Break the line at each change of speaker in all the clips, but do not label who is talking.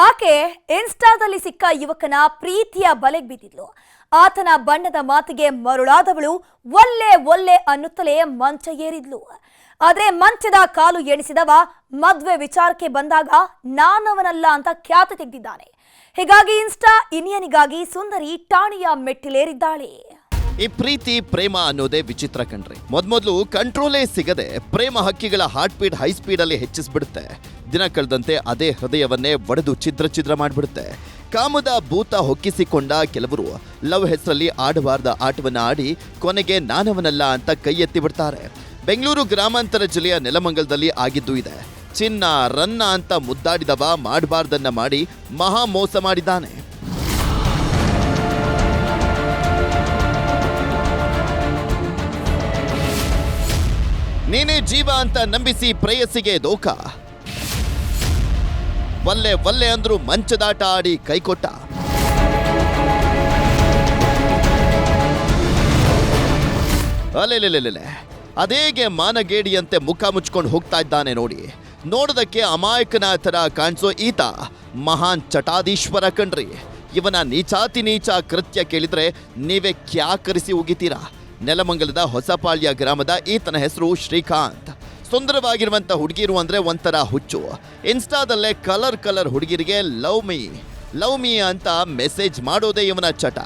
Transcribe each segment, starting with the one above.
ಆಕೆ ಇನ್ಸ್ಟಾದಲ್ಲಿ ಸಿಕ್ಕ ಯುವಕನ ಪ್ರೀತಿಯ ಬಲೆಗೆ ಬಿದ್ದಿದ್ಲು. ಆತನ ಬಣ್ಣದ ಮಾತಿಗೆ ಮರುಳಾದವಳು ಒಲ್ಲೆ ಒಲ್ಲೆ ಅನ್ನುತ್ತಲೇ ಮಂಚ ಏರಿದ್ಲು. ಆದ್ರೆ ಮಂಚದ ಕಾಲು ಎಣಿಸಿದವ ಮದ್ವೆ ವಿಚಾರಕ್ಕೆ ಬಂದಾಗ ನಾನವನಲ್ಲ ಅಂತ ಖ್ಯಾತಿ ತೆಗೆದಿದ್ದಾನೆ. ಹೀಗಾಗಿ ಇನ್ಸ್ಟಾ ಇನಿಯನಿಗಾಗಿ ಸುಂದರಿ ಠಾಣೆಯ ಮೆಟ್ಟಿಲೇರಿದ್ದಾಳೆ.
ಈ ಪ್ರೀತಿ ಪ್ರೇಮ ಅನ್ನೋದೇ ವಿಚಿತ್ರ ಕಣ್ರಿ. ಮೊದ್ಮೊದ್ಲು ಕಂಟ್ರೋಲೇ ಸಿಗದೆ ಪ್ರೇಮ ಹಕ್ಕಿಗಳ ಹಾರ್ಟ್ ಬೀಟ್ ಹೈ ಸ್ಪೀಡ್ ಅಲ್ಲಿ ಹೆಚ್ಚಿಸ್ಬಿಡುತ್ತೆ. ದಿನ ಕಳೆದಂತೆ ಅದೇ ಹೃದಯವನ್ನೇ ಒಡೆದು ಛಿದ್ರ ಮಾಡ್ಬಿಡುತ್ತೆ. ಕಾಮದ ಭೂತ ಹೊಕ್ಕಿಸಿಕೊಂಡ ಕೆಲವರು ಲವ್ ಹೆಸರಲ್ಲಿ ಆಡಬಾರ್ದ ಆಟವನ್ನ ಆಡಿ ಕೊನೆಗೆ ನಾನವನಲ್ಲ ಅಂತ ಕೈ ಎತ್ತಿ ಬಿಡ್ತಾರೆ. ಬೆಂಗಳೂರು ಗ್ರಾಮಾಂತರ ಜಿಲ್ಲೆಯ ನೆಲಮಂಗಲದಲ್ಲಿ ಆಗಿದ್ದು ಇದೆ. ಚಿನ್ನ ರನ್ನ ಅಂತ ಮುದ್ದಾಡಿದವ ಮಾಡಬಾರ್ದನ್ನ ಮಾಡಿ ಮಹಾ ಮೋಸ ಮಾಡಿದ್ದಾನೆ. ನೀನೇ ಜೀವ ಅಂತ ನಂಬಿಸಿ ಪ್ರೇಯಸಿಗೆ ದೋಖ. ಒಲ್ಲೆ ಒಲ್ಲೆ ಅಂದ್ರು ಮಂಚದಾಟ ಆಡಿ ಕೈಕೊಟ್ಟ. ಅಲೆಲೆಲೆಲೆ ಅದೇಗೆ ಮಾನಗೇಡಿಯಂತೆ ಮುಖ ಮುಚ್ಕೊಂಡು ಹೋಗ್ತಾ ಇದ್ದಾನೆ ನೋಡಿ. ನೋಡೋದಕ್ಕೆ ಅಮಾಯಕನ ಥರ ಕಾಣಿಸೋ ಈತ ಮಹಾನ್ ಚಟಾದೀಶ್ವರ ಕಣ್ರಿ. ಇವನ ನೀಚಾತಿ ನೀಚ ಕೃತ್ಯ ಕೇಳಿದ್ರೆ ನೀವೇ ಕ್ಯಾಕರಿಸಿ ಉಗಿತೀರಾ. ನೆಲಮಂಗಲದ ಹೊಸಪಾಳ್ಯ ಗ್ರಾಮದ ಈತನ ಹೆಸರು ಶ್ರೀಕಾಂತ್. ಸುಂದರವಾಗಿರುವಂಥ ಹುಡುಗಿರು ಅಂದ್ರೆ ಒಂಥರ ಹುಚ್ಚು. ಇನ್ಸ್ಟಾದಲ್ಲೇ ಕಲರ್ ಹುಡುಗಿರಿಗೆ ಲವ್ ಮೀ ಅಂತ ಮೆಸೇಜ್ ಮಾಡೋದೇ ಇವನ ಚಟ.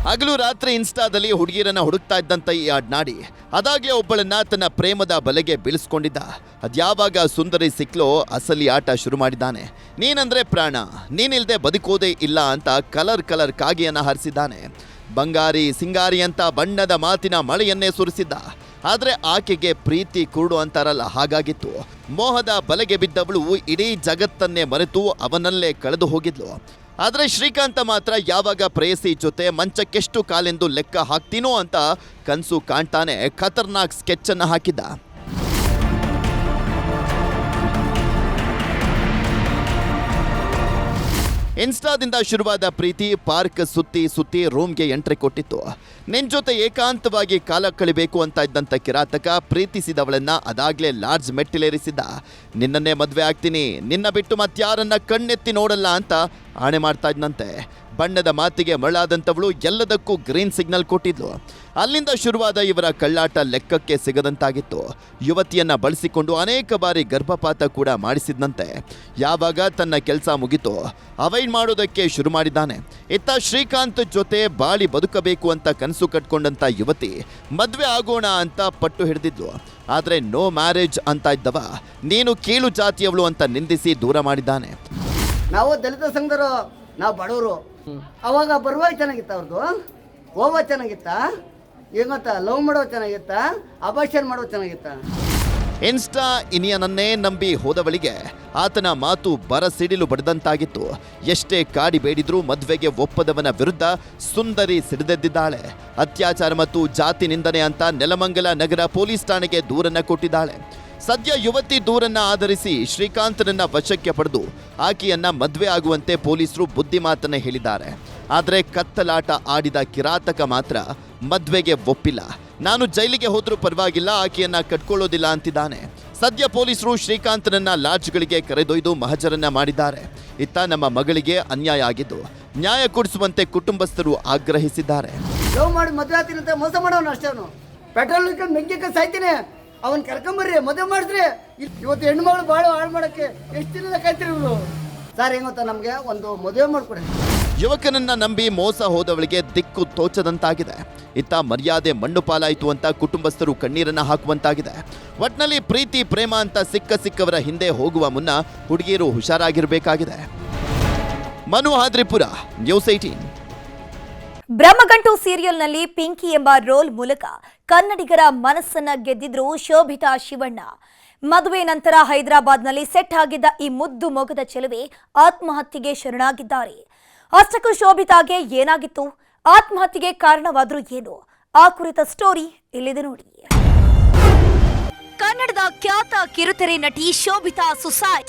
ಹಗಲು ರಾತ್ರಿ ಇನ್ಸ್ಟಾದಲ್ಲಿ ಹುಡುಗಿರನ್ನ ಹುಡುಕ್ತಾ ಇದ್ದಂತ ಈ ಅಡ್ನಾಡಿ ಅದಾಗ್ಲೇ ಒಬ್ಬಳನ್ನ ತನ್ನ ಪ್ರೇಮದ ಬಲೆಗೆ ಬೀಳಿಸ್ಕೊಂಡಿದ್ದ. ಅದ್ಯಾವಾಗ ಸುಂದರಿ ಸಿಕ್ಲೋ ಅಸಲಿ ಆಟ ಶುರು ಮಾಡಿದ್ದಾನೆ. ನೀನಂದ್ರೆ ಪ್ರಾಣ, ನೀನಿಲ್ದೆ ಬದುಕೋದೇ ಇಲ್ಲ ಅಂತ ಕಲರ್ ಕಾಗಿಯನ್ನ ಹಾರಿಸಿದ್ದಾನೆ. ಬಂಗಾರಿ ಸಿಂಗಾರಿ ಅಂತ ಬಣ್ಣದ ಮಾತಿನ ಮಳೆಯನ್ನೇ ಸುರಿಸಿದ್ದ. ಆದ್ರೆ ಆಕೆಗೆ ಪ್ರೀತಿ ಕುರುಡು ಅಂತಾರಲ್ಲ, ಹಾಗಾಗಿತ್ತು. ಮೋಹದ ಬಲೆಗೆ ಬಿದ್ದವಳು ಇಡೀ ಜಗತ್ತನ್ನೇ ಮರೆತು ಅವನಲ್ಲೇ ಕಳೆದು ಹೋಗಿದ್ಲು. ಆದ್ರೆ ಶ್ರೀಕಾಂತ ಮಾತ್ರ ಯಾವಾಗ ಪ್ರೇಯಸಿ ಜೊತೆ ಮಂಚಕ್ಕೆಷ್ಟು ಕಾಲೆಂದು ಲೆಕ್ಕ ಹಾಕ್ತೀನೋ ಅಂತ ಕನ್ಸು ಕಾಣ್ತಾನೆ ಖತರ್ನಾಕ್ ಸ್ಕೆಚ್ ಅನ್ನ ಹಾಕಿದ್ದ. ಇನ್ಸ್ಟಾದಿಂದ ಶುರುವಾದ ಪ್ರೀತಿ ಪಾರ್ಕ್ ಸುತ್ತಿ ರೂಮ್ಗೆ ಎಂಟ್ರಿ ಕೊಟ್ಟಿತ್ತು. ನಿನ್ ಜೊತೆ ಏಕಾಂತವಾಗಿ ಕಾಲ ಕಳಿಬೇಕು ಅಂತ ಇದ್ದಂತ ಕಿರಾತಕ ಪ್ರೀತಿಸಿದವಳನ್ನ ಅದಾಗ್ಲೇ ಲಾಡ್ಜ್ ಮೆಟ್ಟಿಲೇರಿಸಿದ್ದ. ನಿನ್ನನ್ನೇ ಮದ್ವೆ ಆಗ್ತೀನಿ, ನಿನ್ನ ಬಿಟ್ಟು ಮತ್ಯಾರನ್ನ ಕಣ್ಣೆತ್ತಿ ನೋಡಲ್ಲ ಅಂತ ಆಣೆ ಮಾಡ್ತಾ ಇದ್ನಂತೆ. ಬಣ್ಣದ ಮಾತಿಗೆ ಮರಳಾದಂಥವಳು ಎಲ್ಲದಕ್ಕೂ ಗ್ರೀನ್ ಸಿಗ್ನಲ್ ಕೊಟ್ಟಿದ್ಲು. ಅಲ್ಲಿಂದ ಶುರುವಾದ ಇವರ ಕಳ್ಳಾಟ ಲೆಕ್ಕಕ್ಕೆ ಸಿಗದಂತಾಗಿತ್ತು. ಯುವತಿಯನ್ನ ಬಳಸಿಕೊಂಡು ಅನೇಕ ಬಾರಿ ಗರ್ಭಪಾತ ಕೂಡ ಮಾಡಿಸಿದ್ನಂತೆ. ಯಾವಾಗ ತನ್ನ ಕೆಲಸ ಮುಗಿತೋ ಅವಾಯ್ಡ್ ಮಾಡೋದಕ್ಕೆ ಶುರು ಮಾಡಿದ್ದಾನೆ. ಇತ್ತ ಶ್ರೀಕಾಂತ್ ಜೊತೆ ಬಾಳಿ ಬದುಕಬೇಕು ಅಂತ ಕನಸು ಕಟ್ಕೊಂಡಂತ ಯುವತಿ ಮದ್ವೆ ಆಗೋಣ ಅಂತ ಪಟ್ಟು ಹಿಡಿದಿದ್ಲು. ಆದ್ರೆ ನೋ ಮ್ಯಾರೇಜ್ ಅಂತ ಇದ್ದವ ನೀನು ಕೀಳು ಜಾತಿಯವಳು ಅಂತ ನಿಂದಿಸಿ ದೂರ ಮಾಡಿದ್ದಾನೆ.
ನಾವು ದಲಿತ ಸಂಘರು, ನಾವು ಬಡವರು. ಅವಾಗ ಬರುವಾಗ ಚೆನ್ನಾಗಿತ್ತ, ಅವ್ರದ್ದು ಹೋಗೋ ಚೆನ್ನಾಗಿತ್ತ, ಏನು ಗೊತ್ತಾ, ಲವ್ ಮಾಡೋ ಚೆನ್ನಾಗಿತ್ತ, ಅಬಾರ್ಷನ್ ಮಾಡೋ ಚೆನ್ನಾಗಿತ್ತ.
ಇನ್ಸ್ಟಾ ಇನಿಯನನ್ನೇ ನಂಬಿ ಹೋದವಳಿಗೆ ಆತನ ಮಾತು ಬರಸಿಡಿಲು ಬಡಿದಂತಾಗಿತ್ತು. ಎಷ್ಟೇ ಕಾಡಿ ಬೇಡಿದ್ರೂ ಮದ್ವೆಗೆ ಒಪ್ಪದವನ ವಿರುದ್ಧ ಸುಂದರಿ ಸಿಡಿದೆದ್ದಿದ್ದಾಳೆ. ಅತ್ಯಾಚಾರ ಮತ್ತು ಜಾತಿ ನಿಂದನೆ ಅಂತ ನೆಲಮಂಗಲ ನಗರ ಪೊಲೀಸ್ ಠಾಣೆಗೆ ದೂರನ್ನ ಕೊಟ್ಟಿದ್ದಾಳೆ. ಸದ್ಯ ಯುವತಿ ದೂರನ್ನ ಆಧರಿಸಿ ಶ್ರೀಕಾಂತನನ್ನ ವಶಕ್ಕೆ ಪಡೆದು ಆಕೆಯನ್ನ ಮದ್ವೆ ಆಗುವಂತೆ ಪೊಲೀಸರು ಬುದ್ಧಿಮಾತನ್ನ ಹೇಳಿದ್ದಾರೆ. ಆದ್ರೆ ಕತ್ತಲಾಟ ಆಡಿದ ಕಿರಾತಕ ಮಾತ್ರ ಮದ್ವೆಗೆ ಒಪ್ಪಿಲ್ಲ. ನಾನು ಜೈಲಿಗೆ ಹೋದ್ರೂ ಪರವಾಗಿಲ್ಲ, ಆಕೆಯನ್ನ ಕಟ್ಕೊಳ್ಳೋದಿಲ್ಲ ಅಂತಿದ್ದಾನೆ. ಸದ್ಯ ಪೊಲೀಸರು ಶ್ರೀಕಾಂತನನ್ನ ಲಾಡ್ಜ್ಗಳಿಗೆ ಕರೆದೊಯ್ದು ಮಹಜರನ್ನ ಮಾಡಿದ್ದಾರೆ. ಇತ್ತ ನಮ್ಮ ಮಗಳಿಗೆ ಅನ್ಯಾಯ ಆಗಿದ್ದು ನ್ಯಾಯ ಕೊಡಿಸುವಂತೆ ಕುಟುಂಬಸ್ಥರು ಆಗ್ರಹಿಸಿದ್ದಾರೆ.
ಲವ್ ಮಾಡಿ ಮದುವೆ ಆಗ್ತೀನಿ ಅಂತ ಮೋಸ ಮಾಡೋನು ಅಷ್ಟೇ. ಅವನು ಪೆಟ್ರೋಲ್ ಮೆಂಗೆ ಸಾಯ್ತೀನಿ, ಅವನ್ ಕರ್ಕೊಂಬರ್ರಿ, ಮದುವೆ ಮಾಡಿದ್ರಿ. ಇವತ್ತು ಹೆಣ್ಮಗಳು ಭಾಳ ಹಾಳು ಮಾಡಕ್ಕೆ ಎಷ್ಟು ದಿನದ ಕಾಯ್ತಿರಿ ಇವರು. ಸರ್ ಏನು ಗೊತ್ತಾ, ನಮಗೆ ಒಂದು ಮದುವೆ ಮಾಡ್ಕೊಡಿ.
ಯುವಕನನ್ನ ನಂಬಿ ಮೋಸ ಹೋದವಳಿಗೆ ದಿಕ್ಕು ತೋಚದಂತಾಗಿದೆ. ಇತ್ತ ಮರ್ಯಾದೆ ಮಣ್ಣು ಪಾಲಾಯಿತು ಅಂತ ಕುಟುಂಬಸ್ಥರು ಕಣ್ಣೀರನ್ನ ಹಾಕುವಂತಾಗಿದೆ. ಒಟ್ನಲ್ಲಿ ಪ್ರೀತಿ ಪ್ರೇಮ ಅಂತ ಸಿಕ್ಕವರ ಹಿಂದೆ ಹೋಗುವ ಮುನ್ನ ಹುಡುಗಿಯರು ಹುಷಾರಾಗಿರ್ಬೇಕಾಗಿದೆ. ಮನು ಹಾದ್ರಿಪುರ, ನ್ಯೂಸ್ 18.
ಬ್ರಹ್ಮಗಂಟು ಸೀರಿಯಲ್ನಲ್ಲಿ ಪಿಂಕಿ ಎಂಬ ರೋಲ್ ಮೂಲಕ ಕನ್ನಡಿಗರ ಮನಸ್ಸನ್ನ ಗೆದ್ದಿದ್ರು ಶೋಭಿತಾ ಶಿವಣ್ಣ. ಮದುವೆ ನಂತರ ಹೈದರಾಬಾದ್ನಲ್ಲಿ ಸೆಟ್ ಆಗಿದ್ದ ಈ ಮುದ್ದು ಮೊಗದ ಚೆಲುವೆ ಆತ್ಮಹತ್ಯೆಗೆ ಶರಣಾಗಿದ್ದಾರೆ. ಅಷ್ಟಕ್ಕೂ ಶೋಭಿತಾಗೆ ಏನಾಗಿತ್ತು, ಆತ್ಮಹತ್ಯೆಗೆ ಕಾರಣವಾದ್ರೂ ಏನು, ಆ ಕುರಿತ ಸ್ಟೋರಿ ಇಲ್ಲಿದೆ ನೋಡಿ. ಕನ್ನಡದ ಖ್ಯಾತ ಕಿರುತೆರೆ ನಟಿ ಶೋಭಿತಾ ಸುಸಾಯ್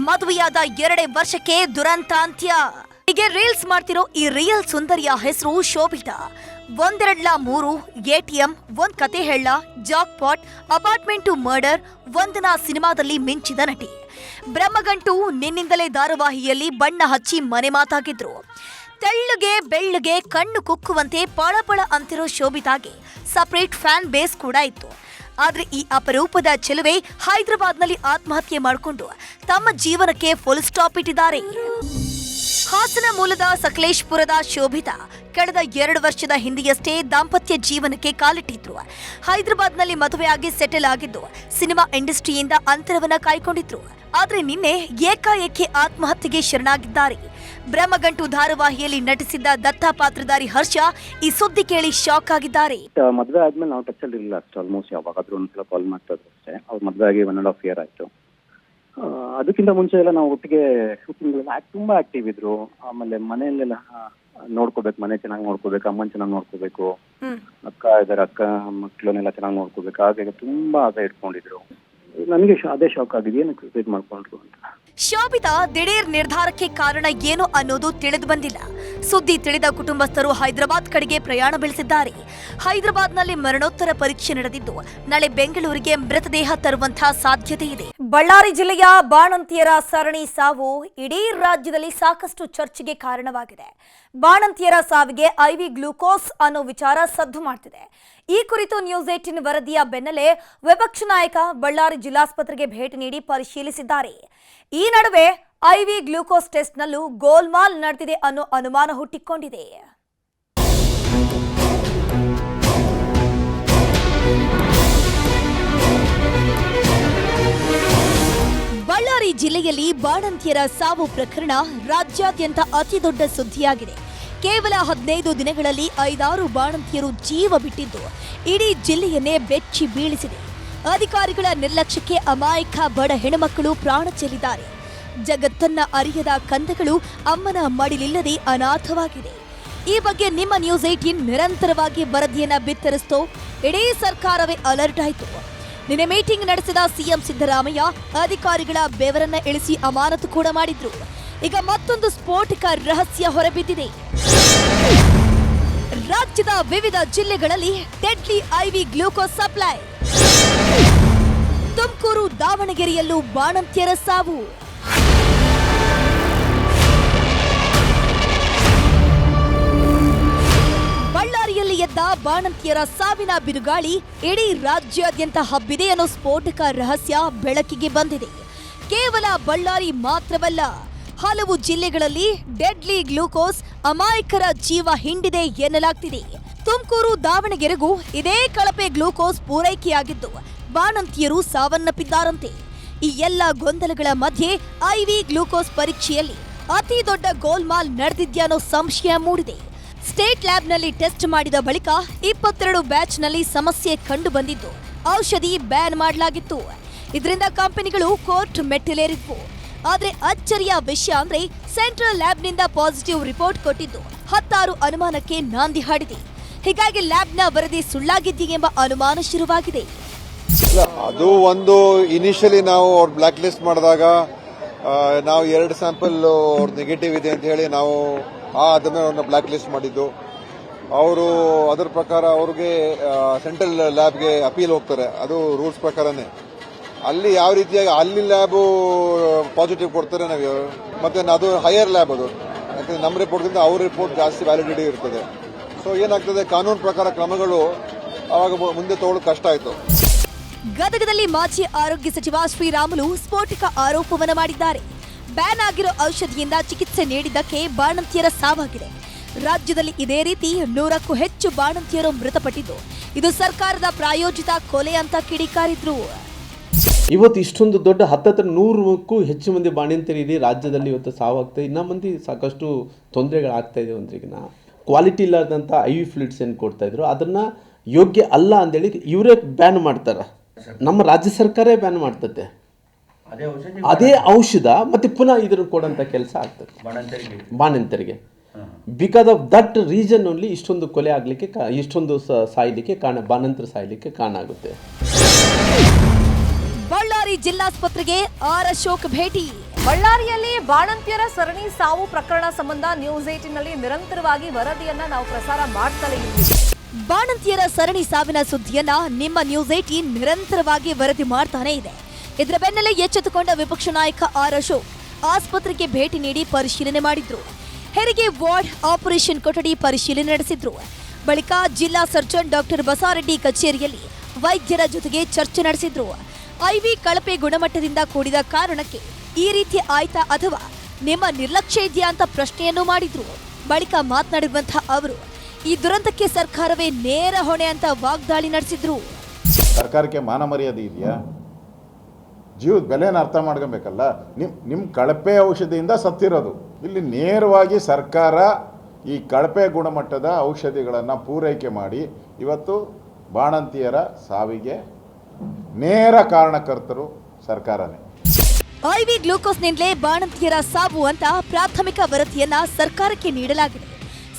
ಮದುವೆಯಾದ 2 ವರ್ಷಕ್ಕೆ ದುರಂತ ಅಂತ್ಯ. ಹೀಗೆ ರೀಲ್ಸ್ ಮಾಡ್ತಿರೋ ಈ ರಿಯಲ್ ಸುಂದರಿಯ ಹೆಸರು ಶೋಭಿತಾ. ಒಂದೆರಡ್ಲ 3, ATM, ಒಂದ್ ಕತೆ ಹೇಳ, ಜಾಕ್ ಪಾಟ್, ಅಪಾರ್ಟ್ಮೆಂಟು ಮರ್ಡರ್, ವಂದನಾ ಸಿನಿಮಾದಲ್ಲಿ ಮಿಂಚಿದ ನಟಿ. ಬ್ರಹ್ಮಗಂಟು ನಿನ್ನಿಂದಲೇ ಧಾರಾವಾಹಿಯಲ್ಲಿ ಬಣ್ಣ ಹಚ್ಚಿ ಮನೆ ಮಾತಾಗಿದ್ರು. ತೆಳ್ಳಗೆ ಬೆಳ್ಳಗೆ ಕಣ್ಣು ಕುಕ್ಕುವಂತೆ ಪಳಪಳ ಅಂತಿರೋ ಶೋಭಿತಾಗೆ ಸಪರೇಟ್ ಫ್ಯಾನ್ ಬೇಸ್ ಕೂಡ ಇತ್ತು. ಆದ್ರೆ ಈ ಅಪರೂಪದ ಚೆಲುವೆ ಹೈದರಾಬಾದ್ನಲ್ಲಿ ಆತ್ಮಹತ್ಯೆ ಮಾಡಿಕೊಂಡು ತಮ್ಮ ಜೀವನಕ್ಕೆ ಫುಲ್ ಸ್ಟಾಪ್ ಇಟ್ಟಿದ್ದಾರೆ. ಹಾಸನ ಮೂಲದ ಸಕಲೇಶ್ಪುರದ ಶೋಭಿತಾ ಕಳೆದ 2 ವರ್ಷದ ಹಿಂದೆಯಷ್ಟೇ ದಾಂಪತ್ಯ ಜೀವನಕ್ಕೆ ಕಾಲಿಟ್ಟಿದ್ರು. ಹೈದರಾಬಾದ್ನಲ್ಲಿ ಮದುವೆಯಾಗಿ ಸೆಟಲ್ ಆಗಿದ್ದು ಸಿನಿಮಾ ಇಂಡಸ್ಟ್ರಿಯಿಂದ ಅಂತರವನ್ನ ಕಾಯ್ಕೊಂಡಿದ್ರು. ಆದ್ರೆ ನಿನ್ನೆ ಏಕಾಏಕಿ ಆತ್ಮಹತ್ಯೆಗೆ ಶರಣಾಗಿದ್ದಾರೆ. ಬ್ರಹ್ಮಗಂಟು ಧಾರಾವಾಹಿಯಲ್ಲಿ ನಟಿಸಿದ್ದ ದತ್ತ ಪಾತ್ರಧಾರಿ ಹರ್ಷ ಈ ಸುದ್ದಿ ಕೇಳಿ ಶಾಕ್ ಆಗಿದ್ದಾರೆ.
ಮದುವೆ ಆದ್ಮೇಲೆ ನಾವು ಟಚ್ ಅಲ್ಲಿ ಇರಲಿಲ್ಲ ಅಷ್ಟು. ಆಲ್ಮೋಸ್ಟ್ ಯಾವಾಗಾದ್ರೂ ಒಂದ್ಸಲ ಕಾಲ್ ಮಾಡ್ತಾ ಇದ್ರು ಅಷ್ಟೇ. ಅವ್ರ ಮದುವೆ ಆಗಿ 1.5 year ಆಯ್ತು. ಅದಕ್ಕಿಂತ ಮುಂಚೆ ಎಲ್ಲ ನಾವು ಒಟ್ಟಿಗೆ ಶೂಟಿಂಗ್ ತುಂಬಾ ಆಕ್ಟಿವ್ ಇದ್ರು. ಆಮೇಲೆ ಮನೆಯಲ್ಲೆಲ್ಲ ನೋಡ್ಕೋಬೇಕು, ಮನೆ ಚೆನ್ನಾಗಿ ನೋಡ್ಕೋಬೇಕು, ಅಮ್ಮನ್ ಚೆನ್ನಾಗಿ ನೋಡ್ಕೋಬೇಕು, ಅಕ್ಕ ಇದಾರೆ, ಅಕ್ಕ ಮಕ್ಳನ್ನೆಲ್ಲ ಚೆನ್ನಾಗಿ ನೋಡ್ಕೋಬೇಕು, ಹಾಗೆ ತುಂಬಾ ಆಸೆ ಇಟ್ಕೊಂಡಿದ್ರು. ನನಗೆ ಅದೇ ಶಾಕ್ ಆಗಿದೆ, ಏನಕ್ಕೆ ಸೂಸೈಡ್ ಮಾಡ್ಕೊಂಡ್ರು ಅಂತ.
ಶೋಭಿತಾ ದಿಢೀರ್ ನಿರ್ಧಾರಕ್ಕೆ ಕಾರಣ ಏನು ಅನ್ನೋದು ತಿಳಿದು ಬಂದಿಲ್ಲ. ಸುದ್ದಿ ತಿಳಿದ ಕುಟುಂಬಸ್ಥರು ಹೈದರಾಬಾದ್ ಕಡೆಗೆ ಪ್ರಯಾಣ ಬೆಳೆಸಿದ್ದಾರೆ. ಹೈದರಾಬಾದ್ನಲ್ಲಿ ಮರಣೋತ್ತರ ಪರೀಕ್ಷೆ ನಡೆದಿದ್ದು ನಾಳೆ ಬೆಂಗಳೂರಿಗೆ ಮೃತದೇಹ ತರುವಂತಹ ಸಾಧ್ಯತೆ ಇದೆ. ಬಳ್ಳಾರಿ ಜಿಲ್ಲೆಯ ಬಾಣಂತಿಯರ ಸರಣಿ ಸಾವು ಇಡೀ ರಾಜ್ಯದಲ್ಲಿ ಸಾಕಷ್ಟು ಚರ್ಚೆಗೆ ಕಾರಣವಾಗಿದೆ. ಬಾಣಂತಿಯರ ಸಾವಿಗೆ IV ಗ್ಲೂಕೋಸ್ ಅನ್ನೋ ವಿಚಾರ ಸದ್ದು ಮಾಡ್ತಿದೆ. ಈ ಕುರಿತು ನ್ಯೂಸ್ 18 ವರದಿಯ ಬೆನ್ನಲ್ಲೇ ವಿಪಕ್ಷ ನಾಯಕ ಬಳ್ಳಾರಿ ಜಿಲ್ಲಾಸ್ಪತ್ರೆಗೆ ಭೇಟಿ ನೀಡಿ ಪರಿಶೀಲಿಸಿದ್ದಾರೆ. ಈ ನಡುವೆ IV ಗ್ಲೂಕೋಸ್ ಟೆಸ್ಟ್ನಲ್ಲೂ ಗೋಲ್ಮಾಲ್ ನಡೆದಿದೆ ಅನ್ನೋ ಅನುಮಾನ ಹುಟ್ಟಿಕೊಂಡಿದೆ. ಬಳ್ಳಾರಿ ಜಿಲ್ಲೆಯಲ್ಲಿ ಬಾಣಂತಿಯರ ಸಾವು ಪ್ರಕರಣ ರಾಜ್ಯಾದ್ಯಂತ ಅತಿದೊಡ್ಡ ಸುದ್ದಿಯಾಗಿದೆ. ಕೇವಲ 15 ದಿನಗಳಲ್ಲಿ 5-6 ಬಾಣಂತಿಯರು ಜೀವ ಬಿಟ್ಟಿದ್ದು ಇಡೀ ಜಿಲ್ಲೆಯನ್ನೇ ಬೆಚ್ಚಿ ಬೀಳಿಸಿದೆ. ಅಧಿಕಾರಿಗಳ ನಿರ್ಲಕ್ಷ್ಯಕ್ಕೆ ಅಮಾಯಕ ಬಡ ಹೆಣ್ಣುಮಕ್ಕಳು ಪ್ರಾಣ ಚೆಲ್ಲಿದ್ದಾರೆ. ಜಗತ್ತನ್ನ ಅರಿಯದ ಕಂದಗಳು ಅಮ್ಮನ ಮಡಿಲಿಲ್ಲದೆ ಅನಾಥವಾಗಿದೆ. ಈ ಬಗ್ಗೆ ನಿಮ್ಮ ನ್ಯೂಸ್ 18 ನಿರಂತರವಾಗಿ ವರದಿಯನ್ನ ಬಿತ್ತರಿಸ್ತೋ ಇಡೀ ಸರ್ಕಾರವೇ ಅಲರ್ಟ್ ಆಯಿತು. ನಿನ್ನೆ ಮೀಟಿಂಗ್ ನಡೆಸಿದ ಸಿಎಂ ಸಿದ್ದರಾಮಯ್ಯ ಅಧಿಕಾರಿಗಳ ಬೆವರನ್ನ ಇಳಿಸಿ ಅಮಾನತು ಕೂಡ ಮಾಡಿದ್ರು. ಈಗ ಮತ್ತೊಂದು ಸ್ಫೋಟಕ ರಹಸ್ಯ ಹೊರಬಿದ್ದಿದೆ. ರಾಜ್ಯದ ವಿವಿಧ ಜಿಲ್ಲೆಗಳಲ್ಲಿ deadly IV glucose supply. Tumakuru, ದಾವಣಗೆರೆಯಲ್ಲೂ ಬಾಣಂತಿಯರ ಸಾವು. ಬಳ್ಳಾರಿಯಲ್ಲಿ ಎದ್ದ ಬಾಣಂತಿಯರ ಸಾವಿನ ಬಿರುಗಾಳಿ ಇಡೀ ರಾಜ್ಯಾದ್ಯಂತ ಹಬ್ಬಿದೆ ಅನ್ನೋ ಸ್ಫೋಟಕ ರಹಸ್ಯ ಬೆಳಕಿಗೆ ಬಂದಿದೆ. ಕೇವಲ ಬಳ್ಳಾರಿ ಮಾತ್ರವಲ್ಲ, ಹಲವು ಜಿಲ್ಲೆಗಳಲ್ಲಿ ಡೆಡ್ಲಿ ಗ್ಲೂಕೋಸ್ ಅಮಾಯಕರ ಜೀವ ಹಿಂಡಿದೆ ಎನ್ನಲಾಗ್ತಿದೆ. ತುಮಕೂರು, ದಾವಣಗೆರೆಗೂ ಇದೇ ಕಳಪೆ ಗ್ಲೂಕೋಸ್ ಪೂರೈಕೆಯಾಗಿದ್ದು ಬಾಣಂತಿಯರು ಸಾವನ್ನಪ್ಪಿದ್ದಾರಂತೆ. ಈ ಎಲ್ಲ ಗೊಂದಲಗಳ ಮಧ್ಯೆ IV ಗ್ಲೂಕೋಸ್ ಪರೀಕ್ಷೆಯಲ್ಲಿ ಅತಿ ದೊಡ್ಡ ಗೋಲ್ಮಾಲ್ ನಡೆದಿದ್ಯಾ ಅನ್ನೋ ಸಂಶಯ ಮೂಡಿದೆ. ಸ್ಟೇಟ್ ಲ್ಯಾಬ್ನಲ್ಲಿ ಟೆಸ್ಟ್ ಮಾಡಿದ ಬಳಿಕ 22 ಬ್ಯಾಚ್ನಲ್ಲಿ ಸಮಸ್ಯೆ ಕಂಡು ಬಂದಿದ್ದು ಔಷಧಿ ಬ್ಯಾನ್ ಮಾಡಲಾಗಿತ್ತು. ಇದರಿಂದ ಕಂಪನಿಗಳು ಕೋರ್ಟ್ ಮೆಟ್ಟಿಲೇರಿದ್ವು. ಆದ್ರೆ ಅಚ್ಚರಿಯ ವಿಷಯ ಅಂದ್ರೆ ಸೆಂಟ್ರಲ್ ಲ್ಯಾಬ್ನಿಂದ ಪಾಸಿಟಿವ್ ರಿಪೋರ್ಟ್ ಕೊಟ್ಟಿದ್ದು 16 ಅನುಮಾನಕ್ಕೆ ನಾಂದಿ ಹಾಡಿದೆ. ಹೀಗಾಗಿ ಲ್ಯಾಬ್ನ ವರದಿ ಸುಳ್ಳಾಗಿದೆಯೆಂಬ ಅನುಮಾನ ಶುರುವಾಗಿದೆ.
ಅದು ಒಂದು ಇನಿಷಿಯಲಿ ನಾವು ಅವ್ರ ಬ್ಲಾಕ್ ಲಿಸ್ಟ್ ಮಾಡಿದಾಗ ನಾವು 2 ಸ್ಯಾಂಪಲ್ ಅವ್ರ ನೆಗೆಟಿವ್ ಇದೆ ಅಂತ ಹೇಳಿ ನಾವು ಅದನ್ನ ಅವ್ರನ್ನ ಬ್ಲಾಕ್ ಲಿಸ್ಟ್ ಮಾಡಿದ್ದು. ಅವರು ಅದರ ಪ್ರಕಾರ ಅವ್ರಿಗೆ ಸೆಂಟ್ರಲ್ ಲ್ಯಾಬ್ಗೆ ಅಪೀಲ್ ಹೋಗ್ತಾರೆ. ಅದು ರೂಲ್ಸ್ ಪ್ರಕಾರನೇ. ಅಲ್ಲಿ ಯಾವ ರೀತಿಯಾಗಿ ಅಲ್ಲಿ ಲ್ಯಾಬ್ ಪಾಸಿಟಿವ್ ಕೊಡ್ತಾರೆ ನಾವು, ಮತ್ತೆ ಅದು ಹೈಯರ್ ಲ್ಯಾಬ್ ಅದು. ಯಾಕಂದ್ರೆ ನಮ್ಮ ರಿಪೋರ್ಟ್ಗಿಂತ ಅವ್ರ ರಿಪೋರ್ಟ್ ಜಾಸ್ತಿ ವ್ಯಾಲಿಡಿಟಿ ಇರ್ತದೆ. ಸೊ ಏನಾಗ್ತದೆ, ಕಾನೂನು ಪ್ರಕಾರ ಕ್ರಮಗಳು ಅವಾಗ ಮುಂದೆ ತಗೊಳ್ಳೋದು ಕಷ್ಟ ಆಯ್ತು.
ಗದಗದಲ್ಲಿ ಮಾಜಿ ಆರೋಗ್ಯ ಸಚಿವ ಶ್ರೀರಾಮುಲು ಸ್ಫೋಟಕ ಆರೋಪವನ್ನ ಮಾಡಿದ್ದಾರೆ. ಬ್ಯಾನ್ ಆಗಿರೋ ಔಷಧಿಯಿಂದ ಚಿಕಿತ್ಸೆ ನೀಡಿದ್ದಕ್ಕೆ ಬಾಣಂತಿಯರ ಸಾವಾಗಿದೆ. ರಾಜ್ಯದಲ್ಲಿ ಇದೇ ರೀತಿ 100ಕ್ಕೂ ಹೆಚ್ಚು ಬಾಣಂತಿಯರು ಮೃತಪಟ್ಟಿದ್ದು ಇದು ಸರ್ಕಾರದ ಪ್ರಾಯೋಜಿತ ಕೊಲೆ ಅಂತ ಕಿಡಿಕಾರಿದ್ರು.
ಇವತ್ತು ಇಷ್ಟೊಂದು ದೊಡ್ಡ 100ಕ್ಕೂ ಹೆಚ್ಚು ಮಂದಿ ಬಾಣಂತಿಯರು ಇಡೀ ರಾಜ್ಯದಲ್ಲಿ ಇವತ್ತು ಸಾವಾಗ್ತದೆ. ಇನ್ನ ಮಂದಿ ಸಾಕಷ್ಟು ತೊಂದರೆಗಳಾಗ್ತಾ ಇದೆ. ಒಂದ್ರಿಗಿನ ಕ್ವಾಲಿಟಿ ಇಲ್ಲದಂಥ IV ಫ್ಲೂಯಿಡ್ಸ್ ಏನು ಕೊಡ್ತಾ ಇದ್ರು ಅದನ್ನ ಯೋಗ್ಯ ಅಲ್ಲ ಅಂತೇಳಿ ಇವರೇ ಬ್ಯಾನ್ ಮಾಡ್ತಾರೆ. ನಮ್ಮ ರಾಜ್ಯ ಸರ್ಕಾರ ಬ್ಯಾನ್ ಮಾಡ್ತದೆ. ಅದೇ ಔಷಧ ಮತ್ತೆ ಪುನಃ ಇದನ್ನು ಕೊಡೋಂಥ ಕೆಲಸ ಆಗ್ತದೆ ಬಾಣಂತರಿಗೆ. Because of that reason only ಇಷ್ಟೊಂದು ಕೊಲೆ ಆಗಲಿಕ್ಕೆ, ಇಷ್ಟೊಂದು ಸಾಯ್ಲಿಕ್ಕೆ ಕಾರಣ, ಬಾಣಂತರ ಸಾಯ್ಲಿಕ್ಕೆ ಕಾರಣ ಆಗುತ್ತೆ.
ಬಳ್ಳಾರಿ ಜಿಲ್ಲಾಸ್ಪತ್ರೆಗೆ R ಅಶೋಕ್ ಭೇಟಿ.
ಬಳ್ಳಾರಿಯಲ್ಲಿ ಬಾಣಂತಿಯರ ಸರಣಿ ಸಾವು ಪ್ರಕರಣ ಸಂಬಂಧ ನ್ಯೂಸ್ 18ನಲ್ಲಿ ನಿರಂತರವಾಗಿ ವರದಿಯನ್ನ ನಾವು ಪ್ರಸಾರ ಮಾಡ್ತಲೇ ಇದ್ದೀವಿ.
ಬಾಣಂತಿಯರ ಸರಣಿ ಸಾವಿನ ಸುದ್ದಿಯನ್ನ ನಿಮ್ಮ ನ್ಯೂಸ್ 18 ನಿರಂತರವಾಗಿ ವರದಿ ಮಾಡ್ತಾನೆ ಇದೆ. ಇದರ ಬೆನ್ನಲ್ಲೇ ಎಚ್ಚೆತ್ತುಕೊಂಡ ವಿಪಕ್ಷ ನಾಯಕ ಆರ್ ಅಶೋಕ್ ಆಸ್ಪತ್ರೆಗೆ ಭೇಟಿ ನೀಡಿ ಪರಿಶೀಲನೆ ಮಾಡಿದ್ರು. ಹೆರಿಗೆ ವಾರ್ಡ್, ಆಪರೇಷನ್ ಕೊಠಡಿ ಪರಿಶೀಲನೆ ನಡೆಸಿದ್ರು. ಬಳಿಕ ಜಿಲ್ಲಾ ಸರ್ಜನ್ ಡಾಕ್ಟರ್ ಬಸಾರೆಡ್ಡಿ ಕಚೇರಿಯಲ್ಲಿ ವೈದ್ಯರ ಜೊತೆಗೆ ಚರ್ಚೆ ನಡೆಸಿದ್ರು. ಐವಿ ಕಳಪೆ ಗುಣಮಟ್ಟದಿಂದ ಕೂಡಿದ ಕಾರಣಕ್ಕೆ ಈ ರೀತಿ ಆಯ್ತಾ ಅಥವಾ ನಿಮ್ಮ ನಿರ್ಲಕ್ಷ್ಯ ಇದೆಯಾ ಅಂತ ಪ್ರಶ್ನೆಯನ್ನು ಮಾಡಿದ್ರು. ಬಳಿಕ ಮಾತನಾಡಿರುವಂತಹ ಅವರು ಈ ದುರಂತಕ್ಕೆ ಸರ್ಕಾರವೇ ನೇರ ಹೊಣೆ ಅಂತ ವಾಗ್ದಾಳಿ ನಡೆಸಿದ್ರು.
ಸರ್ಕಾರಕ್ಕೆ ಮಾನ ಮರ್ಯಾದೆ ಇದೆಯಾ? ಜೀವದ ಬೆಲೆನ ಅರ್ಥ ಮಾಡ್ಕೊಬೇಕಲ್ಲ. ನಿಮ್ಮ ಕಳಪೆ ಔಷಧಿಯಿಂದ ಸತ್ತಿರೋದು. ಇಲ್ಲಿ ನೇರವಾಗಿ ಸರ್ಕಾರ ಈ ಕಳಪೆ ಗುಣಮಟ್ಟದ ಔಷಧಿಗಳನ್ನು ಪೂರೈಕೆ ಮಾಡಿ ಇವತ್ತು ಬಾಣಂತಿಯರ ಸಾವಿಗೆ ನೇರ ಕಾರಣಕರ್ತರು ಸರ್ಕಾರನೇ.
ಐವಿ ಗ್ಲೂಕೋಸ್ನಿಂದಲೇ ಬಾಣಂತಿಯರ ಸಾವು ಅಂತ ಪ್ರಾಥಮಿಕ ವರದಿಯನ್ನ ಸರ್ಕಾರಕ್ಕೆ ನೀಡಲಾಗಿದೆ.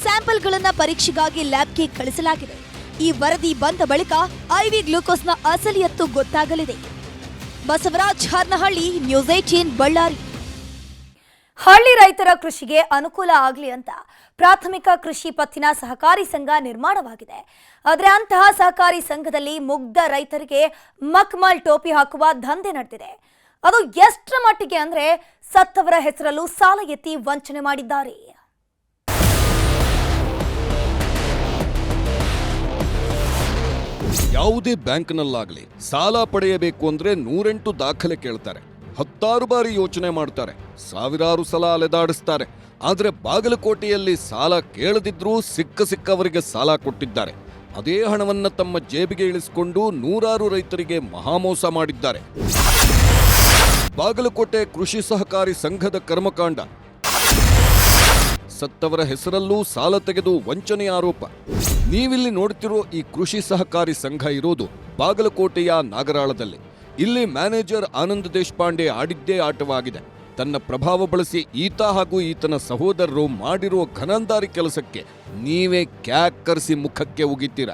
ಸ್ಯಾಂಪಲ್ಗಳನ್ನ ಪರೀಕ್ಷೆಗಾಗಿ ಲ್ಯಾಬ್ಗೆ ಕಳಿಸಲಾಗಿದೆ. ಈ ವರದಿ ಬಂದ ಬಳಿಕ ಐವಿ ಗ್ಲೂಕೋಸ್ನ ಅಸಲಿಯತ್ತು ಗೊತ್ತಾಗಲಿದೆ. ಬಸವರಾಜ್ ಹಾರ್ನಹಳ್ಳಿ, ನ್ಯೂಸ್ 18 ಬಳ್ಳಾರಿ.
ಹಳ್ಳಿ ರೈತರ ಕೃಷಿಗೆ ಅನುಕೂಲ ಆಗಲಿ ಅಂತ ಪ್ರಾಥಮಿಕ ಕೃಷಿ ಪತ್ತಿನ ಸಹಕಾರಿ ಸಂಘ ನಿರ್ಮಾಣವಾಗಿದೆ. ಆದರೆ ಅಂತಹ ಸಹಕಾರಿ ಸಂಘದಲ್ಲಿ ಮುಗ್ಧ ರೈತರಿಗೆ ಮಕ್ಮಲ್ ಟೋಪಿ ಹಾಕುವ ದಂಧೆ ನಡೆದಿದೆ. ಅದು ಎಷ್ಟರ ಮಟ್ಟಿಗೆ ಅಂದ್ರೆ ಸತ್ತವರ ಹೆಸರಲ್ಲೂ ಸಾಲ ಎತ್ತಿ ವಂಚನೆ ಮಾಡಿದ್ದಾರೆ.
ಯಾವುದೇ ಬ್ಯಾಂಕ್ನಲ್ಲಾಗಲಿ ಸಾಲ ಪಡೆಯಬೇಕು ಅಂದ್ರೆ 108 ದಾಖಲೆ ಕೇಳ್ತಾರೆ. 10 ಬಾರಿ ಯೋಚನೆ ಮಾಡ್ತಾರೆ, ಸಾವಿರಾರು ಸಲ ಅಲೆದಾಡಿಸ್ತಾರೆ. ಆದ್ರೆ ಬಾಗಲಕೋಟೆಯಲ್ಲಿ ಸಾಲ ಕೇಳದಿದ್ರೂ ಸಿಕ್ಕವರಿಗೆ ಸಾಲ ಕೊಟ್ಟಿದ್ದಾರೆ. ಅದೇ ಹಣವನ್ನ ತಮ್ಮ ಜೇಬಿಗೆ ಇಳಿಸಿಕೊಂಡು ನೂರಾರು ರೈತರಿಗೆ ಮಹಾಮೋಸ ಮಾಡಿದ್ದಾರೆ. ಬಾಗಲಕೋಟೆ ಕೃಷಿ ಸಹಕಾರಿ ಸಂಘದ ಕರ್ಮಕಾಂಡ. ಸತ್ತವರ ಹೆಸರಲ್ಲೂ ಸಾಲ ತೆಗೆದು ವಂಚನೆ ಆರೋಪ. ನೀವಿಲ್ಲಿ ನೋಡ್ತಿರೋ ಈ ಕೃಷಿ ಸಹಕಾರಿ ಸಂಘ ಇರೋದು ಬಾಗಲಕೋಟೆಯ ನಾಗರಾಳದಲ್ಲಿ. ಇಲ್ಲಿ ಮ್ಯಾನೇಜರ್ ಆನಂದ್ ದೇಶಪಾಂಡೆ ಆಡಿದ್ದೇ ಆಟವಾಗಿದೆ. ತನ್ನ ಪ್ರಭಾವ ಬಳಸಿ ಈತ ಹಾಗೂ ಈತನ ಸಹೋದರರು ಮಾಡಿರೋ ಘನಂದಾರಿ ಕೆಲಸಕ್ಕೆ ನೀವೇ ಕ್ಯಾಕ್ಕರಿಸಿ ಮುಖಕ್ಕೆ ಉಗಿತೀರ.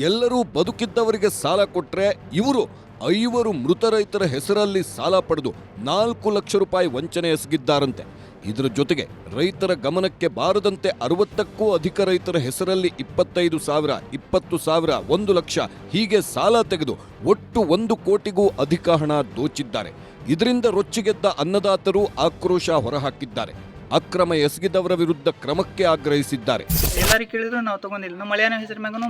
ಎಲ್ಲರೂ ಬದುಕಿದ್ದವರಿಗೆ ಸಾಲ ಕೊಟ್ರೆ ಇವರು 5 ಮೃತ ರೈತರ ಹೆಸರಲ್ಲಿ ಸಾಲ ಪಡೆದು 4 ಲಕ್ಷ ರೂಪಾಯಿ ವಂಚನೆ ಎಸಗಿದ್ದಾರಂತೆ. ಇದರ ಜೊತೆಗೆ ರೈತರ ಗಮನಕ್ಕೆ ಬಾರದಂತೆ 60ಕ್ಕೂ ಅಧಿಕ ರೈತರ ಹೆಸರಲ್ಲಿ 25,000, 20,000, 1 ಲಕ್ಷ ಹೀಗೆ ಸಾಲ ತೆಗೆದು ಒಟ್ಟು 1 ಕೋಟಿಗೂ ಅಧಿಕ ಹಣ ದೋಚಿದ್ದಾರೆ. ಇದರಿಂದ ರೊಚ್ಚಿಗೆದ್ದ ಅನ್ನದಾತರು ಆಕ್ರೋಶ ಹೊರಹಾಕಿದ್ದಾರೆ. ಅಕ್ರಮ ಎಸಗಿದವರ ವಿರುದ್ಧ ಕ್ರಮಕ್ಕೆ ಆಗ್ರಹಿಸಿದ್ದಾರೆ.
ಎಲ್ಲರಿಗೆ ಕೇಳಿದ್ರು ನಾವು ತಗೊಂಡಿಲ್ಲ. ನಮ್ಮ ಮಳೆಯನ ಹೆಸರು ಮ್ಯಾಗನು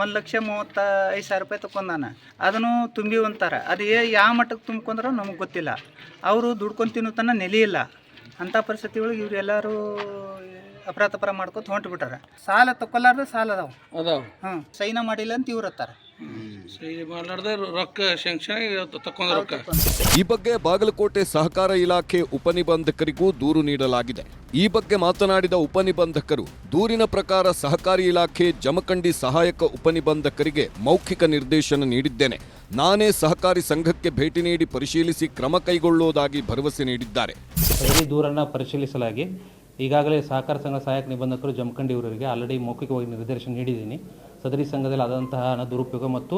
1,35,000 ರೂಪಾಯಿ ತಗೊಂಡಾನ. ಅದನ್ನು ತುಂಬಿ ಅಂತಾರ. ಅದು ಯಾವ ಮಟ್ಟಕ್ಕೆ ತುಂಬ್ಕೊಂಡ್ರ ನಮಗೆ ಗೊತ್ತಿಲ್ಲ. ಅವರು ದುಡ್ಕೊಂಡು ತಿನ್ನೋತನ ನೆಲೆ ಇಲ್ಲ. ಅಂಥ ಪರಿಸ್ಥಿತಿ ಒಳಗೆ ಇವ್ರು ಎಲ್ಲರೂ ಅಪರಾಧ ಮಾಡ್ಕೊತ ಹೊಂಟು ಬಿಟ್ಟಾರ. ಸಾಲ ತಗೊಳ್ಳಾರ್ದು ಸಾಲ ಅದಾವ. ಸೈನ ಮಾಡಿಲ್ಲ ಅಂತ ಇವ್ರು ಅತ್ತಾರ.
ಈ ಬಗ್ಗೆ ಬಾಗಲಕೋಟೆ ಸಹಕಾರ ಇಲಾಖೆ ಉಪನಿಬಂಧಕರಿಗೂ ದೂರು ನೀಡಲಾಗಿದೆ. ಈ ಬಗ್ಗೆ ಮಾತನಾಡಿದ ಉಪನಿಬಂಧಕರು, ದೂರಿನ ಪ್ರಕಾರ ಸಹಕಾರಿ ಇಲಾಖೆ ಜಮಖಂಡಿ ಸಹಾಯಕ ಉಪನಿಬಂಧಕರಿಗೆ ಮೌಖಿಕ ನಿರ್ದೇಶನ ನೀಡಿದ್ದೇನೆ. ನಾನೇ ಸಹಕಾರಿ ಸಂಘಕ್ಕೆ ಭೇಟಿ ನೀಡಿ ಪರಿಶೀಲಿಸಿ ಕ್ರಮ ಕೈಗೊಳ್ಳುವುದಾಗಿ ಭರವಸೆ ನೀಡಿದ್ದಾರೆ.
ದೂರನ್ನು ಪರಿಶೀಲಿಸಲಾಗಿ ಈಗಾಗಲೇ ಸಹಕಾರ ಸಂಘ ಸಹಾಯಕ ನಿಬಂಧಕರು ಜಮಖಂಡಿ ಇವರಿಗೆ ಆಲ್ರೆಡಿ ಮೌಖಿಕವಾಗಿ ನಿರ್ದೇಶನ ನೀಡಿದ್ದೀನಿ. ಸದರಿ ಸಂಘದಲ್ಲಿ ಆದಂತಹ ಹಣ ದುರುಪಯೋಗ ಮತ್ತು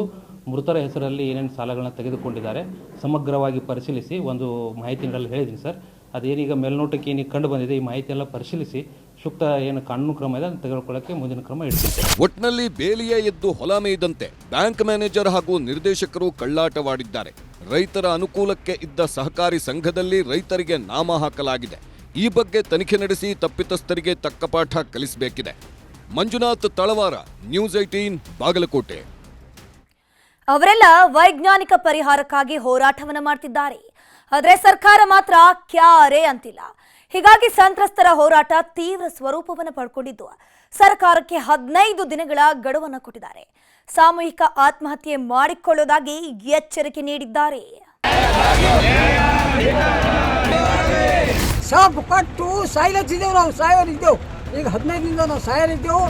ಮೃತರ ಹೆಸರಲ್ಲಿ ಏನೇನು ಸಾಲಗಳನ್ನ ತೆಗೆದುಕೊಂಡಿದ್ದಾರೆ ಸಮಗ್ರವಾಗಿ ಪರಿಶೀಲಿಸಿ ಒಂದು ಮಾಹಿತಿ ನೀಡಲು ಹೇಳಿದ್ದೀನಿ ಸರ್. ಅದೇನೀಗ ಮೇಲ್ನೋಟಕ್ಕೆ ಏನೀಗ ಕಂಡು ಬಂದಿದೆ, ಈ ಮಾಹಿತಿ ಎಲ್ಲ ಪರಿಶೀಲಿಸಿ ಸೂಕ್ತ ಏನು ಕಾನೂನು ಕ್ರಮ ಇದೆ ಅದನ್ನು ತೆಗೆದುಕೊಳ್ಳಕ್ಕೆ ಮುಂದಿನ ಕ್ರಮ ಇಡ್ತೀವಿ.
ಒಟ್ನಲ್ಲಿ ಬೇಲಿಯೇ ಎದ್ದು ಹೊಲ ಮೇಯ್ದಂತೆ ಬ್ಯಾಂಕ್ ಮ್ಯಾನೇಜರ್ ಹಾಗೂ ನಿರ್ದೇಶಕರು ಕಳ್ಳಾಟವಾಡಿದ್ದಾರೆ. ರೈತರ ಅನುಕೂಲಕ್ಕೆ ಇದ್ದ ಸಹಕಾರಿ ಸಂಘದಲ್ಲಿ ರೈತರಿಗೆ ನಾಮ ಹಾಕಲಾಗಿದೆ. ಈ ಬಗ್ಗೆ ತನಿಖೆ ನಡೆಸಿ ತಪ್ಪಿತಸ್ಥರಿಗೆ ತಕ್ಕ ಪಾಠ ಕಲಿಸಬೇಕಿದೆ. ಮಂಜುನಾಥ್ ತಳವಾರ, ನ್ಯೂಸ್ 18 ಬಾಗಲಕೋಟೆ.
ಅವರೆಲ್ಲ ವೈಜ್ಞಾನಿಕ ಪರಿಹಾರಕ್ಕಾಗಿ ಹೋರಾಟವನ್ನ ಮಾಡ್ತಿದ್ದಾರೆ. ಆದರೆ ಸರ್ಕಾರ ಮಾತ್ರ ಕ್ಯಾರೆ ಅಂತಿಲ್ಲ. ಹೀಗಾಗಿ ಸಂತ್ರಸ್ತರ ಹೋರಾಟ ತೀವ್ರ ಸ್ವರೂಪವನ್ನು ಪಡ್ಕೊಂಡಿದ್ದು ಸರ್ಕಾರಕ್ಕೆ 15 ದಿನಗಳ ಗಡುವನ್ನು ಕೊಟ್ಟಿದ್ದಾರೆ. ಸಾಮೂಹಿಕ ಆತ್ಮಹತ್ಯೆ ಮಾಡಿಕೊಳ್ಳುವುದಾಗಿ ಎಚ್ಚರಿಕೆ ನೀಡಿದ್ದಾರೆ.
ಸಾಬ್ ಕೊಟ್ಟು ಸಾಯ್ಲತ್ತಿದ್ದೆವು, ನಾವು ಸಾಯೋರಿದ್ದೆವು. ಈಗ 15 ದಿನದಿಂದ ನಾವು ಸಾಯೋರಿದ್ದೆವು.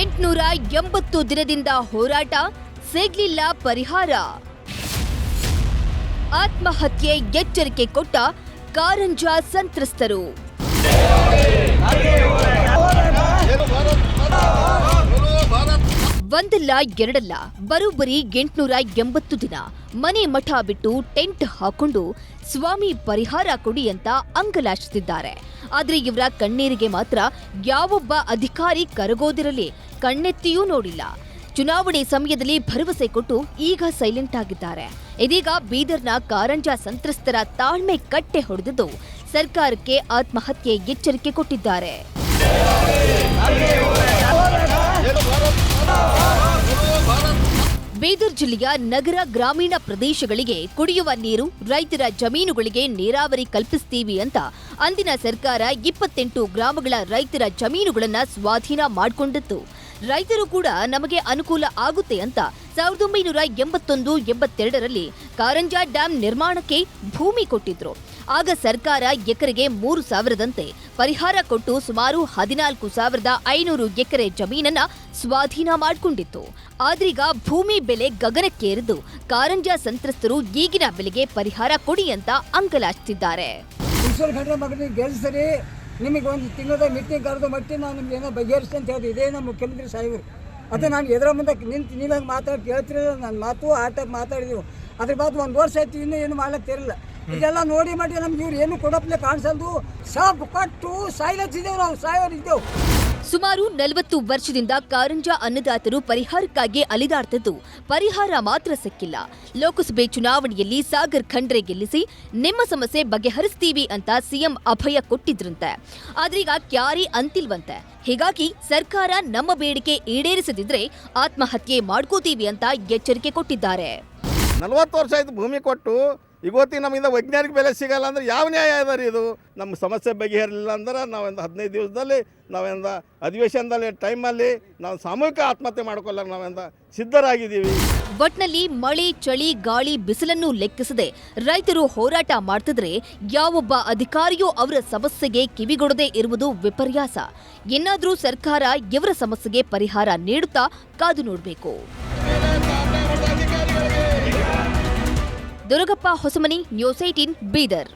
880 ದಿನದಿಂದ ಹೋರಾಟ, ಸಿಗ್ಲಿಲ್ಲ ಪರಿಹಾರ. ಆತ್ಮಹತ್ಯೆ ಎಚ್ಚರಿಕೆ ಕೊಟ್ಟ ಕಾರಂಜ ಸಂತ್ರಸ್ತರು. ಒಂದಲ್ಲ ಎರಡಲ್ಲ ಬರೋಬ್ಬರಿ 880 ದಿನ ಮನೆ ಮಠ ಬಿಟ್ಟು ಟೆಂಟ್ ಹಾಕೊಂಡು ಸ್ವಾಮಿ ಪರಿಹಾರ ಕೊಡಿ ಅಂತ ಅಂಗಲಾಚಿಸಿದ್ದಾರೆ. ಆದ್ರೆ ಇವರ ಕಣ್ಣೀರಿಗೆ ಮಾತ್ರ ಯಾವೊಬ್ಬ ಅಧಿಕಾರಿ ಕರಗೋದಿರಲಿ ಕಣ್ಣೆತ್ತಿಯೂ ನೋಡಿಲ್ಲ. ಚುನಾವಣೆ ಸಮಯದಲ್ಲಿ ಭರವಸೆ ಕೊಟ್ಟು ಈಗ ಸೈಲೆಂಟ್ ಆಗಿದ್ದಾರೆ. ಇದೀಗ ಬೀದರ್ನ ಕಾರಂಜಾ ಸಂತ್ರಸ್ತರ ತಾಳ್ಮೆ ಕಟ್ಟೆ ಹೊಡೆದಿದ್ದು ಸರ್ಕಾರಕ್ಕೆ ಆತ್ಮಹತ್ಯೆ ಎಚ್ಚರಿಕೆ ಕೊಟ್ಟಿದ್ದಾರೆ. ಬೀದರ್ ಜಿಲ್ಲೆಯ ನಗರ ಗ್ರಾಮೀಣ ಪ್ರದೇಶಗಳಿಗೆ ಕುಡಿಯುವ ನೀರು, ರೈತರ ಜಮೀನುಗಳಿಗೆ ನೀರಾವರಿ ಕಲ್ಪಿಸ್ತೀವಿ ಅಂತ ಅಂದಿನ ಸರ್ಕಾರ 28 ಗ್ರಾಮಗಳ ರೈತರ ಜಮೀನುಗಳನ್ನ ಸ್ವಾಧೀನ ಮಾಡಿಕೊಂಡಿತ್ತು. ರೈತರು ಕೂಡ ನಮಗೆ ಅನುಕೂಲ ಆಗುತ್ತೆ ಅಂತ 1981-82ರಲ್ಲಿ ಕಾರಂಜಾ ಡ್ಯಾಂ ನಿರ್ಮಾಣಕ್ಕೆ ಭೂಮಿ ಕೊಟ್ಟಿದ್ರು. ಆಗ ಸರ್ಕಾರ ಎಕರೆಗೆ 3,000ದಂತೆ ಪರಿಹಾರ ಕೊಟ್ಟು ಸುಮಾರು 14,500 ಎಕರೆ ಜಮೀನನ್ನ ಸ್ವಾಧೀನ ಮಾಡಿಕೊಂಡಿತ್ತು. ಆದ್ರೀಗ ಭೂಮಿ ಬೆಲೆ ಗಗನಕ್ಕೇರಿದ್ದು ಕಾರಂಜಾ ಸಂತ್ರಸ್ತರು ಈಗಿನ ಬೆಲೆಗೆ ಪರಿಹಾರ ಕೊಡಿ ಅಂತ ಅಂಗಲಾಚಿಸಿದ್ದಾರೆ.
ಗೆಲ್ಸರಿ ನಿಮಗೆ ಒಂದು ತಿಂಗಳ ಮೀಟಿಂಗ್ ಕರೆದು ಮಟ್ಟಿ ನಾವು ನಿಮ್ಗೆ ಏನೋ ಬಗೆಹರಿಸಿ ಅಂತ ಹೇಳಿದೆ. ಇದೇ ನಮ್ಮ ಮುಖ್ಯಮಂತ್ರಿ ಸಾಹೇಬರು. ಅದು ನಾನು ಎದುರ ಮುಂದೆ ನಿಂತು ನೀವಾಗಿ ಮಾತಾಡಿ ಕೇಳ್ತಿರೋ ನನ್ನ ಮಾತು ಆಟಕ್ಕೆ ಮಾತಾಡಿದೆವು. ಅದ್ರ ಬಾದ್ 1 ವರ್ಷ ಆಯ್ತು, ಇನ್ನೂ ಏನು ಮಾಡ್ಲತ್ತಿರಲಿಲ್ಲ. ಇದೆಲ್ಲ ನೋಡಿ ಮಾಡಿ ನಮ್ಗೆ ಇವ್ರು ಏನು ಕೊಡಪ್ಲೆ ಕಾಣಿಸಲ್ದು. ಸಾಬ್ ಕೊಟ್ಟು ಸಾಯ್ಲತ್ತಿದ್ದೇವೆ, ನಾವು ಸಾಯೋರಿದ್ದೆವು.
ಸುಮಾರು 40 ವರ್ಷದಿಂದ ಕಾರಂಜಾ ಅನ್ನದಾತರು ಪರಿಹಾರಕ್ಕಾಗಿ ಅಲಿದಾಡ್ತಿದ್ದು ಪರಿಹಾರ ಮಾತ್ರ ಸಿಕ್ಕಿಲ್ಲ. ಲೋಕಸಭೆ ಚುನಾವಣೆಯಲ್ಲಿ ಸಾಗರ್ ಖಂಡ್ರೆ ಗೆಲ್ಲಿಸಿ ನಿಮ್ಮ ಸಮಸ್ಯೆ ಬಗೆಹರಿಸ್ತೀವಿ ಅಂತ ಸಿಎಂ ಅಭಯ ಕೊಟ್ಟಿದ್ರಂತೆ. ಆದ್ರೀಗ ಕ್ಯಾರಿ ಅಂತಿಲ್ವಂತೆ. ಹೀಗಾಗಿ ಸರ್ಕಾರ ನಮ್ಮ ಬೇಡಿಕೆ ಈಡೇರಿಸದಿದ್ರೆ ಆತ್ಮಹತ್ಯೆ ಮಾಡ್ಕೋತೀವಿ ಅಂತ ಎಚ್ಚರಿಕೆ ಕೊಟ್ಟಿದ್ದಾರೆ.
40 ವರ್ಷ ಆಯ್ತು ಭೂಮಿ ಕೊಟ್ಟು, ಇವತ್ತಿಗೆ ನಮ್ಮಿಂದ ವೈಜ್ಞಾನಿಕ ಬೆಲೆ ಸಿಗಲ್ಲ ಅಂದ್ರೆ ಯಾವ ನ್ಯಾಯ ಇದೆ ರೀ ಇದು? ನಮ್ಮ ಸಮಸ್ಯೆ ಬಗೆಹರಿಲಿಲ್ಲ ಅಂದ್ರೆ ನಾವೊಂದು 15 ದಿವಸದಲ್ಲಿ ನಾವೆಂದ ಅಧಿವೇಶನದಲ್ಲಿ ಟೈಮಲ್ಲಿ ನಾವು ಸಾಮೂಹಿಕ ಆತ್ಮಹತ್ಯೆ ಮಾಡ್ಕೊಳ್ಳೋಕೆ ನಾವೆಂದ ಸಿದ್ಧರಾಗಿದ್ದೀವಿ.
ಒಟ್ನಲ್ಲಿ ಮಳೆ, ಚಳಿ, ಗಾಳಿ, ಬಿಸಿಲನ್ನು ಲೆಕ್ಕಿಸದೆ ರೈತರು ಹೋರಾಟ ಮಾಡ್ತಿದ್ರೆ ಯಾವೊಬ್ಬ ಅಧಿಕಾರಿಯೂ ಅವರ ಸಮಸ್ಯೆಗೆ ಕಿವಿಗೊಡದೆ ಇರುವುದು ವಿಪರ್ಯಾಸ. ಇನ್ನಾದ್ರೂ ಸರ್ಕಾರ ಇವರ ಸಮಸ್ಯೆಗೆ ಪರಿಹಾರ ನೀಡುತ್ತಾ ಕಾದು ನೋಡಬೇಕು. ದುರ್ಗಪ್ಪ ಹೊಸಮನಿ, ನ್ಯೂಸ್ 18 ಬೀದರ್.